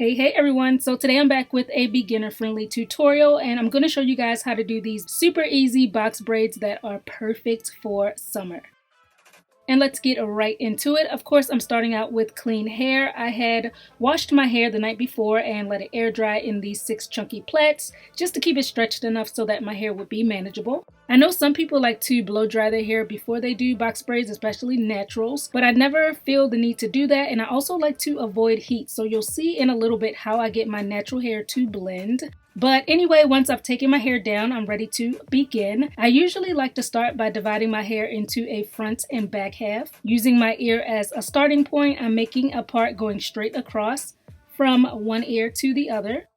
Hey everyone, so today I'm back with a beginner friendly tutorial and I'm going to show you guys how to do these super easy box braids that are perfect for summer. And let's get right into it. Of course, I'm starting out with clean hair. I had washed my hair the night before and let it air dry in these 6 chunky plaits just to keep it stretched enough so that my hair would be manageable. I know some people like to blow dry their hair before they do box braids, especially naturals, but I never feel the need to do that, and I also like to avoid heat, so you'll see in a little bit how I get my natural hair to blend. But anyway, once I've taken my hair down, I'm ready to begin. I usually like to start by dividing my hair into a front and back half. Using my ear as a starting point, I'm making a part going straight across from one ear to the other.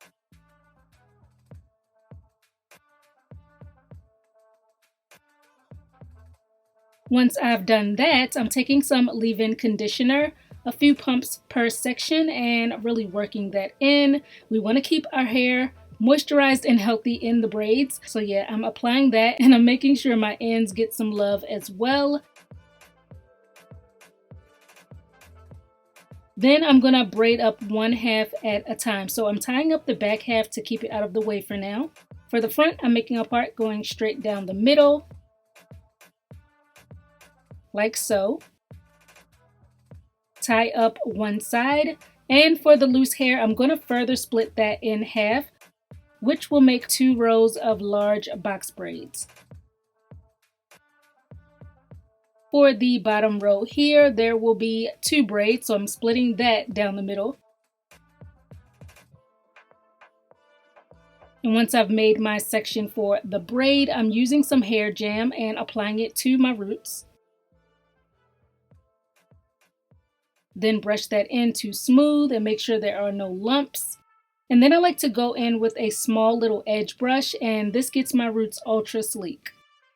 Once I've done that, I'm taking some leave-in conditioner, a few pumps per section, and really working that in. We want to keep our hair moisturized and healthy in the braids. So yeah, I'm applying that and I'm making sure my ends get some love as well. Then I'm gonna braid up one half at a time. So I'm tying up the back half to keep it out of the way for now. For the front, I'm making a part going straight down the middle, like so. Tie up one side, and for the loose hair, I'm gonna further split that in half, which will make 2 rows of large box braids. For the bottom row here, there will be 2 braids, so I'm splitting that down the middle. And once I've made my section for the braid, I'm using some hair jam and applying it to my roots. Then brush that in to smooth and make sure there are no lumps. And then I like to go in with a small little edge brush, and this gets my roots ultra sleek.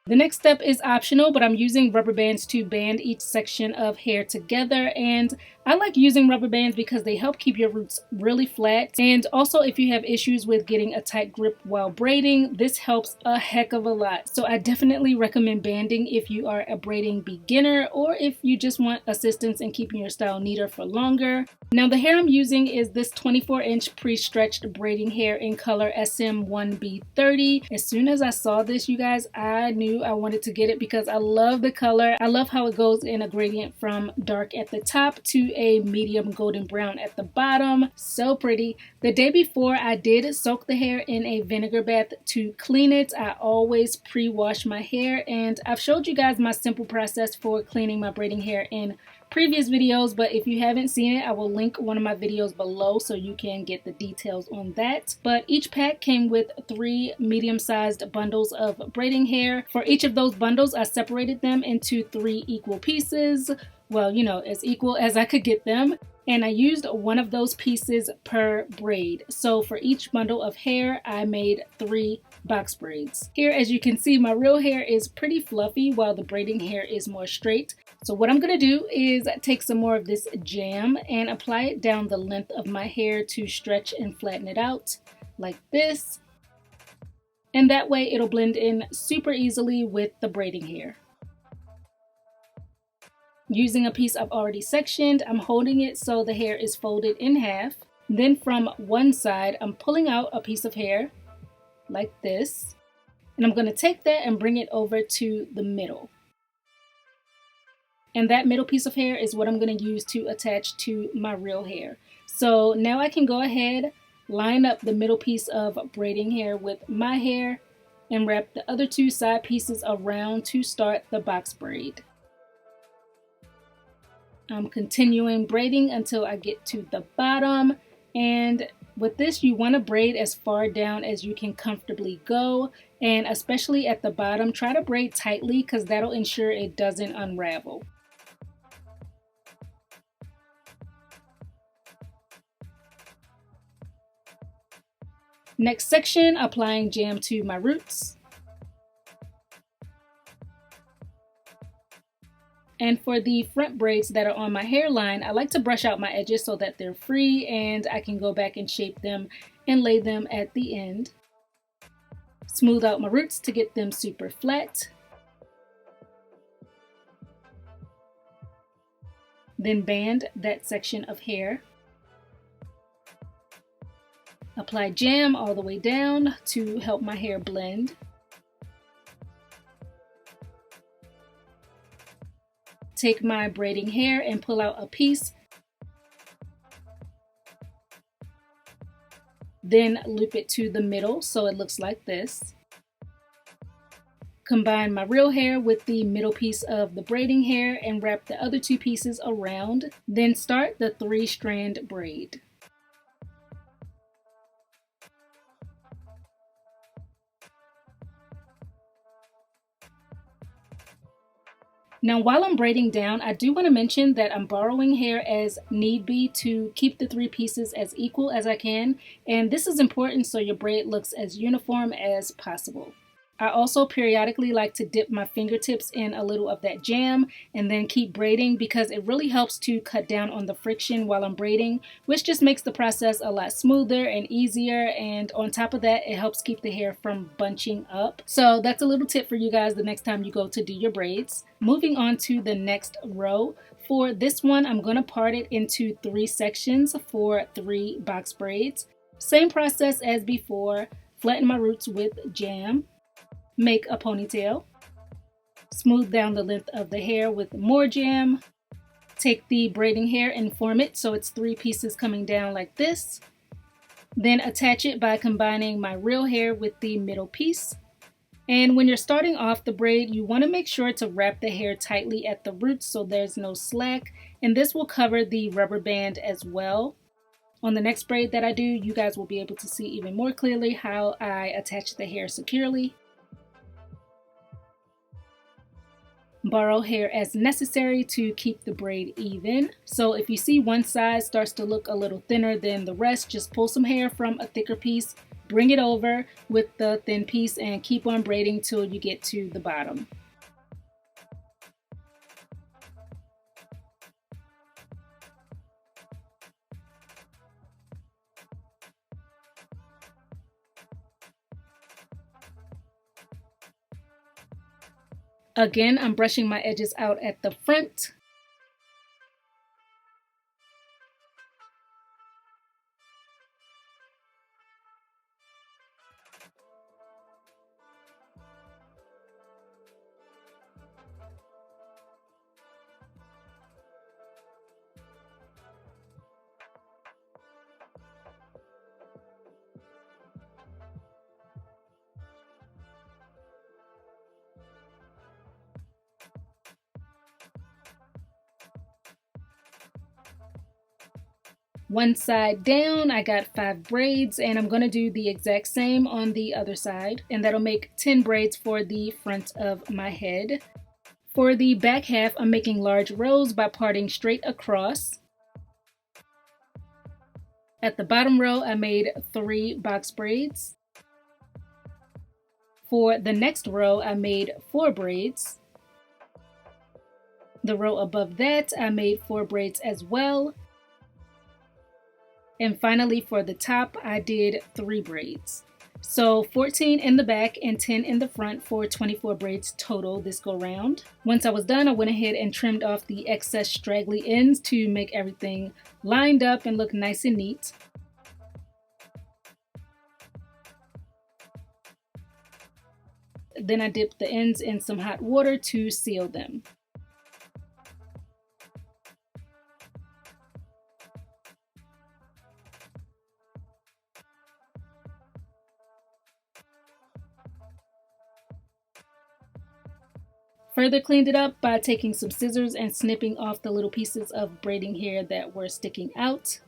The next step is optional, but I'm using rubber bands to band each section of hair together, and I like using rubber bands because they help keep your roots really flat, and also if you have issues with getting a tight grip while braiding, this helps a heck of a lot. So I definitely recommend banding if you are a braiding beginner or if you just want assistance in keeping your style neater for longer. Now the hair I'm using is this 24-inch pre-stretched braiding hair in color SM1B30. As soon as I saw this, you guys, I knew I wanted to get it because I love the color. I love how it goes in a gradient from dark at the top to a medium golden brown at the bottom. So pretty. The day before, I did soak the hair in a vinegar bath to clean it. I always pre-wash my hair, and I've showed you guys my simple process for cleaning my braiding hair in previous videos, but if you haven't seen it, I will link one of my videos below so you can get the details on that. But each pack came with 3 medium-sized bundles of braiding hair. For each of those bundles, I separated them into 3 equal pieces. Well, you know, as equal as I could get them. And I used one of those pieces per braid. So for each bundle of hair, I made 3 box braids. Here, as you can see, my real hair is pretty fluffy while the braiding hair is more straight. So what I'm gonna do is take some more of this jam and apply it down the length of my hair to stretch and flatten it out like this. And that way it'll blend in super easily with the braiding hair. Using a piece I've already sectioned, I'm holding it so the hair is folded in half. Then from one side, I'm pulling out a piece of hair like this. And I'm going to take that and bring it over to the middle. And that middle piece of hair is what I'm going to use to attach to my real hair. So now I can go ahead, line up the middle piece of braiding hair with my hair, and wrap the other 2 side pieces around to start the box braid. I'm continuing braiding until I get to the bottom, and with this you want to braid as far down as you can comfortably go, and especially at the bottom try to braid tightly because that'll ensure it doesn't unravel. Next section, applying jam to my roots. And for the front braids that are on my hairline, I like to brush out my edges so that they're free and I can go back and shape them and lay them at the end. Smooth out my roots to get them super flat. Then band that section of hair. Apply jam all the way down to help my hair blend. Take my braiding hair and pull out a piece. Then loop it to the middle so it looks like this. Combine my real hair with the middle piece of the braiding hair and wrap the other two pieces around. Then start the 3-strand braid. Now while I'm braiding down, I do want to mention that I'm borrowing hair as need be to keep the 3 pieces as equal as I can, and this is important so your braid looks as uniform as possible. I also periodically like to dip my fingertips in a little of that jam and then keep braiding because it really helps to cut down on the friction while I'm braiding, which just makes the process a lot smoother and easier, and on top of that it helps keep the hair from bunching up. So that's a little tip for you guys the next time you go to do your braids. Moving on to the next row. For this one, I'm going to part it into 3 sections for 3 box braids. Same process as before. Flatten my roots with jam. Make a ponytail. Smooth down the length of the hair with more jam. Take the braiding hair and form it so it's 3 pieces coming down like this. Then attach it by combining my real hair with the middle piece. And when you're starting off the braid, you want to make sure to wrap the hair tightly at the roots so there's no slack, and this will cover the rubber band as well. On the next braid that I do, you guys will be able to see even more clearly how I attach the hair securely. Borrow hair as necessary to keep the braid even. So if you see one side starts to look a little thinner than the rest, just pull some hair from a thicker piece, bring it over with the thin piece, and keep on braiding till you get to the bottom. Again, I'm brushing my edges out at the front. One side down, I got 5 braids, and I'm going to do the exact same on the other side, and that'll make 10 braids for the front of my head. For the back half, I'm making large rows by parting straight across. At the bottom row, I made 3 box braids. For the next row, I made 4 braids. The row above that, I made 4 braids as well. And finally, for the top, I did 3 braids. So 14 in the back and 10 in the front for 24 braids total this go round. Once I was done, I went ahead and trimmed off the excess straggly ends to make everything lined up and look nice and neat. Then I dipped the ends in some hot water to seal them. Further cleaned it up by taking some scissors and snipping off the little pieces of braiding hair that were sticking out.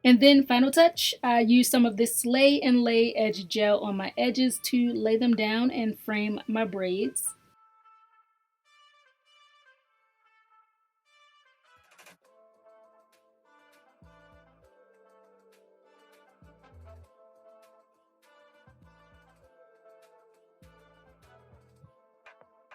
And then final touch, I used some of this Slay and Lay Edge Gel on my edges to lay them down and frame my braids.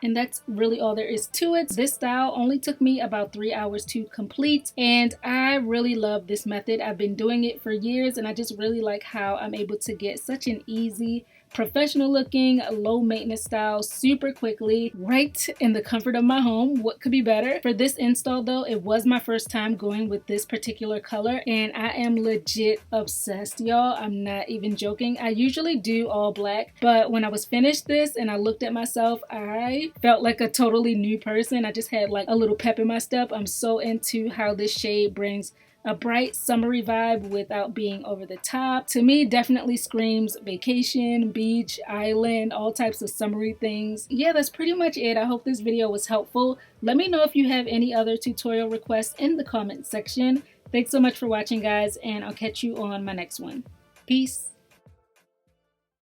And that's really all there is to it. This style only took me about 3 hours to complete, and I really love this method. I've been doing it for years, and I just really like how I'm able to get such an easy Professional looking, low maintenance style, super quickly, right in the comfort of my home. What could be better? For this install though, it was my first time going with this particular color and I am legit obsessed, y'all. I'm not even joking. I usually do all black, but when I was finished this and I looked at myself, I felt like a totally new person. I just had like a little pep in my step. I'm so into how this shade brings a bright summery vibe without being over the top. To me, definitely screams vacation, beach, island, all types of summery things. Yeah, that's pretty much it. I hope this video was helpful. Let me know if you have any other tutorial requests in the comment section. Thanks so much for watching, guys, and I'll catch you on my next one. Peace.